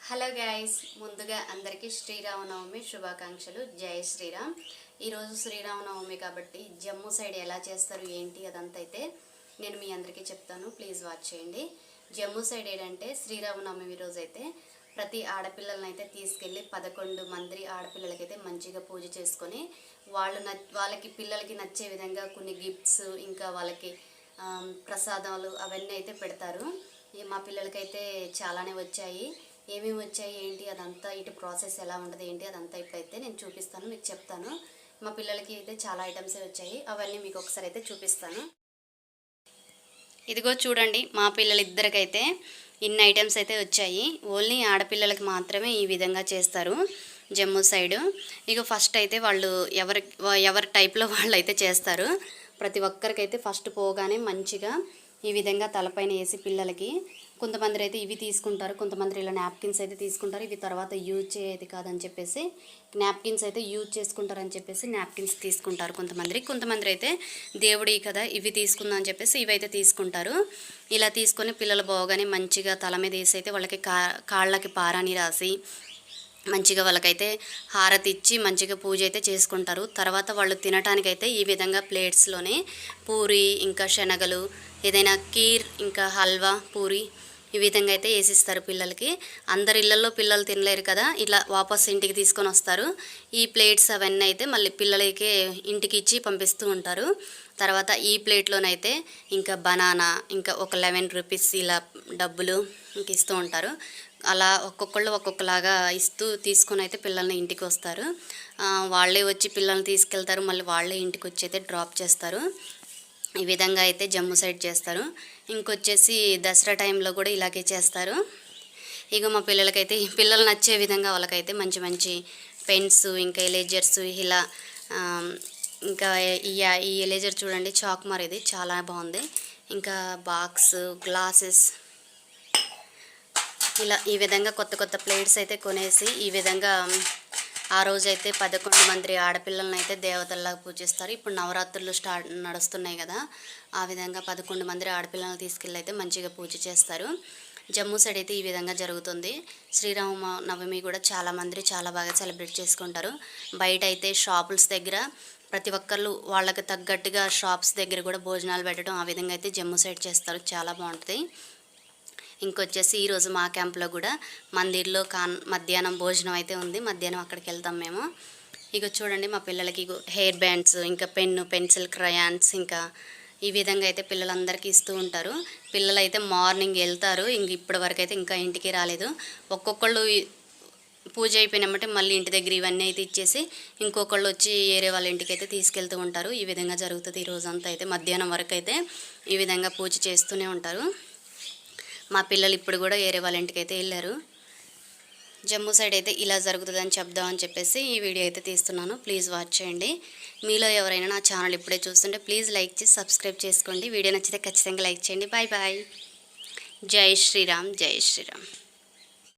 Hello guys, ముందుగా అందరికీ శ్రీరామనవమి శుభాకాంక్షలు. జై శ్రీరామ్. ఈరోజు శ్రీరామనవమి కాబట్టి జమ్మూ సైడ్ ఎలా చేస్తారు ఏంటి అదంతా అయితే నేను మీ అందరికీ చెప్తాను. ప్లీజ్ వాచ్ చేయండి. జమ్మూ సైడ్ ఏంటంటే శ్రీరామనవమి రోజు అయితే ప్రతి ఆడపిల్లలను అయితే తీసుకెళ్ళి 11 మంది ఆడపిల్లలకైతే మంచిగా పూజ చేసుకొని వాళ్ళకి పిల్లలకి నచ్చే విధంగా కొన్ని గిఫ్ట్స్ ఇంకా వాళ్ళకి ప్రసాదాలు అవన్నీ అయితే పెడతారు. మా పిల్లలకైతే చాలానే వచ్చాయి. ఏమేమి వచ్చాయి ఏంటి అదంతా ఇటు ప్రాసెస్ ఎలా ఉంటుంది ఏంటి అదంతా ఇప్పుడైతే నేను చూపిస్తాను, మీకు చెప్తాను. మా పిల్లలకి అయితే చాలా ఐటమ్సే వచ్చాయి, అవన్నీ మీకు ఒకసారి అయితే చూపిస్తాను. ఇదిగో చూడండి, మా పిల్లలిద్దరికైతే ఇన్ని ఐటమ్స్ అయితే వచ్చాయి. ఓన్లీ ఆడపిల్లలకి మాత్రమే ఈ విధంగా చేస్తారు జమ్మూ సైడు. ఇక ఫస్ట్ అయితే వాళ్ళు ఎవరి టైప్లో వాళ్ళు అయితే చేస్తారు. ప్రతి ఒక్కరికైతే ఫస్ట్ పోగానే మంచిగా ఈ విధంగా తలపైన వేసి పిల్లలకి కొంతమంది అయితే ఇవి తీసుకుంటారు, కొంతమంది ఇలా నాప్కిన్స్ అయితే తీసుకుంటారు. ఇవి తర్వాత యూజ్ చేయదు కాదని చెప్పేసి నాప్కిన్స్ అయితే యూజ్ చేసుకుంటారని చెప్పేసి నాప్కిన్స్ తీసుకుంటారు కొంతమంది అయితే దేవుడి కదా ఇవి తీసుకుందాం అని చెప్పేసి ఇవైతే తీసుకుంటారు. ఇలా తీసుకొని పిల్లలు బాగానే మంచిగా తల మీద వేసి అయితే వాళ్ళకి కాళ్ళకి పారాని రాసి మంచిగా వాళ్ళకైతే హారతి ఇచ్చి మంచిగా పూజ అయితే చేసుకుంటారు. తర్వాత వాళ్ళు తినటానికైతే ఈ విధంగా ప్లేట్స్లోనే పూరి ఇంకా శనగలు ఏదైనా కీర్ ఇంకా హల్వా పూరి ఈ విధంగా అయితే వేసిస్తారు పిల్లలకి. అందరి ఇళ్ళల్లో పిల్లలు తినలేరు కదా, ఇలా వాపస్ ఇంటికి తీసుకొని వస్తారు. ఈ ప్లేట్స్ అవన్నీ అయితే మళ్ళీ పిల్లలకి ఇంటికి ఇచ్చి పంపిస్తూ ఉంటారు. తర్వాత ఈ ప్లేట్లోనైతే ఇంకా బనానా ఇంకా ఒక 11 రూపీస్ ఇలా డబ్బులు ఇంక ఇస్తూ ఉంటారు. అలా ఒక్కొక్కళ్ళు ఒక్కొక్కలాగా ఇస్తూ తీసుకొని అయితే పిల్లల్ని ఇంటికి వస్తారు. వాళ్ళే వచ్చి పిల్లల్ని తీసుకెళ్తారు, మళ్ళీ వాళ్ళే ఇంటికి వచ్చి అయితే డ్రాప్ చేస్తారు. ఈ విధంగా అయితే జమ్మూ సైడ్ చేస్తారు. ఇంకొచ్చేసి దసరా టైంలో కూడా ఇలాగే చేస్తారు. ఇక మా పిల్లలకైతే పిల్లలు నచ్చే విధంగా వాళ్ళకైతే మంచి మంచి పెన్స్ ఇంకా ఎరేజర్స్ ఇలా ఇంకా ఈ ఎరేజర్ చూడండి చాక్మార్, ఇది చాలా బాగుంది. ఇంకా బాక్స్ గ్లాసెస్ ఇలా ఈ విధంగా కొత్త కొత్త ప్లేట్స్ అయితే కొనేసి ఈ విధంగా ఆ రోజైతే 11 మంది ఆడపిల్లలను అయితే దేవతల్లాగా పూజిస్తారు. ఇప్పుడు నవరాత్రులు నడుస్తున్నాయి కదా, ఆ విధంగా 11 మంది ఆడపిల్లలను తీసుకెళ్ళి అయితే మంచిగా పూజ చేస్తారు. జమ్మూ సైడ్ అయితే ఈ విధంగా జరుగుతుంది. శ్రీరామ నవమి కూడా చాలా బాగా సెలబ్రేట్ చేసుకుంటారు. బయట అయితే షాపుల్స్ దగ్గర ప్రతి ఒక్కళ్ళు వాళ్ళకి తగ్గట్టుగా షాప్స్ దగ్గర కూడా భోజనాలు పెట్టడం ఆ విధంగా అయితే జమ్మూ సైడ్ చేస్తారు. చాలా బాగుంటుంది. ఇంకొచ్చేసి ఈరోజు మా క్యాంప్లో కూడా మందిర్లో మధ్యాహ్నం భోజనం అయితే ఉంది. మధ్యాహ్నం అక్కడికి వెళ్తాం మేము. ఇక చూడండి మా పిల్లలకి హెయిర్ బ్యాండ్స్ ఇంకా పెన్సిల్ క్రయాన్స్ ఇంకా ఈ విధంగా అయితే పిల్లలందరికీ ఇస్తూ ఉంటారు. పిల్లలు అయితే మార్నింగ్ వెళ్తారు, ఇప్పటి వరకు అయితే ఇంకా ఇంటికి రాలేదు. ఒక్కొక్కళ్ళు పూజ అయిపోయినామంటే మళ్ళీ ఇంటి దగ్గర ఇవన్నీ అయితే ఇచ్చేసి ఇంకొకళ్ళు వచ్చి వేరే వాళ్ళ ఇంటికి అయితే తీసుకెళ్తూ ఉంటారు. ఈ విధంగా జరుగుతుంది ఈ రోజంతా అయితే. మధ్యాహ్నం వరకు అయితే ఈ విధంగా పూజ చేస్తూనే ఉంటారు. మా పిల్లలు ఇప్పుడు కూడా వేరే వాళ్ళ ఇంటికి అయితే వెళ్ళారు. జమ్మూ సైడ్ అయితే ఇలా జరుగుతుందని చెప్దామని చెప్పేసి ఈ వీడియో అయితే తీస్తున్నాను. ప్లీజ్ వాచ్ చేయండి. మీలో ఎవరైనా నా ఛానల్ ఇప్పుడే చూస్తుంటే ప్లీజ్ లైక్ చేసి సబ్స్క్రైబ్ చేసుకోండి. వీడియో నచ్చితే ఖచ్చితంగా లైక్ చేయండి. Bye bye. జై శ్రీరామ్. జై శ్రీరామ్.